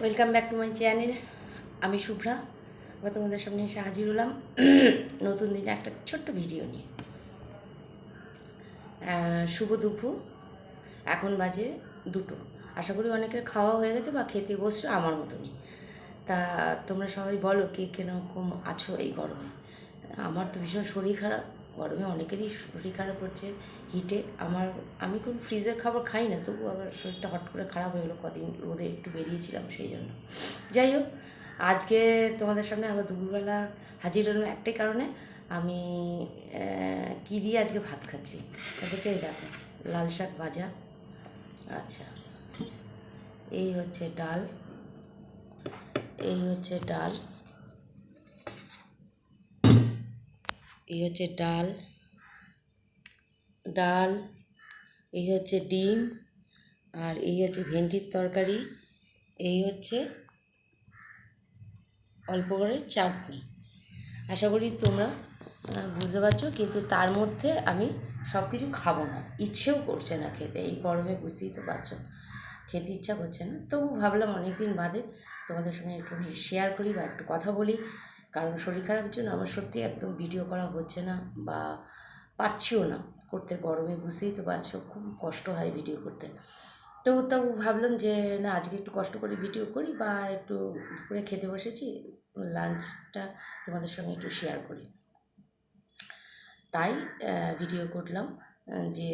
Welcome back to my channel. আমি শুভ্রা। আবার তোমাদের সামনে এসে হাজির হলাম নতুন দিনে একটা ছোট্ট ভিডিও নিয়ে। শুভ দুপুর, এখন বাজে 2টো। আশা করি অনেকের খাওয়া হয়ে গেছে বা খেতে বসছো আমার মতনই। তা তোমরা সবাই বলো কে কীরকম আছো এই গরমে। আমার তো ভীষণ শরীর খারাপ। গরমে অনেকেরই শরীর খারাপ হচ্ছে হিটে। আমি কোন ফ্রিজের খাবার খাই না, তবু আবার শরীরটা হট করে খারাপ হয়ে গেলো। কদিন রোদে একটু বেরিয়েছিলাম সেই জন্য। যাই হোক, আজকে তোমাদের সামনে আবার দুপুরবেলা হাজির হলাম একটাই কারণে। আমি কী দিয়ে আজকে ভাত খাচ্ছি দেখো, লাল শাক ভাজা। আচ্ছা, এই হচ্ছে ডাল, এই হচ্ছে ডাল, এই হচ্ছে ডাল, এই হচ্ছে ডিম, আর এই হচ্ছে ভেন্ডির তরকারি, এই হচ্ছে অল্প করে চাটনি। আশা করি তোমরা বুঝতে পারছো, কিন্তু তার মধ্যে আমি সব কিছু খাবো না, ইচ্ছেও করছে না খেতে। এই গরমে বুঝতেই তো পারছো, খেতে ইচ্ছা করছে না। তবু ভাবলাম অনেক দিন বাদে তোমাদের সঙ্গে একটু শেয়ার করি বা একটু কথা বলি। কারণ শরীর খারাপের জন্য আমার সত্যি একদম ভিডিও করা হচ্ছে না বা পারছিও না করতে। গরমে বুঝতেই তো পারছো, খুব কষ্ট হয় ভিডিও করতে। তাও ভাবলাম যে না, আজকে একটু কষ্ট করে ভিডিও করি বা একটু দুপুরে খেতে বসেছি, লাঞ্চটা তোমাদের সঙ্গে একটু শেয়ার করি। তাই ভিডিও করলাম, যে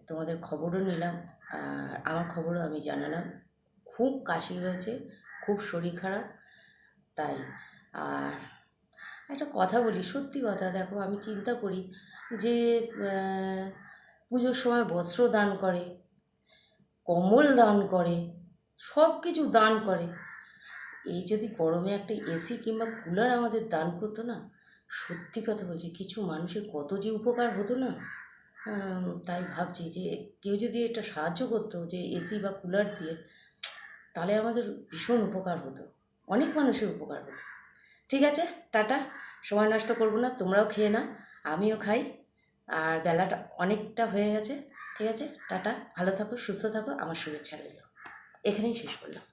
তোমাদের খবরও নিলাম আর আমার খবরও আমি জানালাম। খুব কাশি হয়েছে, খুব শরীর খারাপ। তাই আর একটা কথা বলি, সত্যি কথা, দেখো আমি চিন্তা করি যে পুজোর সময় বস্ত্র দান করে, কম্বল দান করে, সব কিছু দান করে। এই যদি গরমে একটা এসি কিংবা কুলার আমাদের দান করতো না, সত্যি কথা বলছি, কিছু মানুষের কত যে উপকার হতো না। তাই ভাবছি যে কেউ যদি এটা সাহায্য করতো, যে এসি বা কুলার দিয়ে, তাহলে আমাদের ভীষণ উপকার হতো, অনেক মানুষের উপকার হতো। ঠিক আছে, টাটা। সময় নষ্ট করবো না, তোমরাও খেয়ে না, আমিও খাই। আর বেলাটা অনেকটা হয়ে গেছে। ঠিক আছে, টাটা। ভালো থাকো, সুস্থ থাকো, আমার শুভেচ্ছা রইল। এখানেই শেষ করলাম।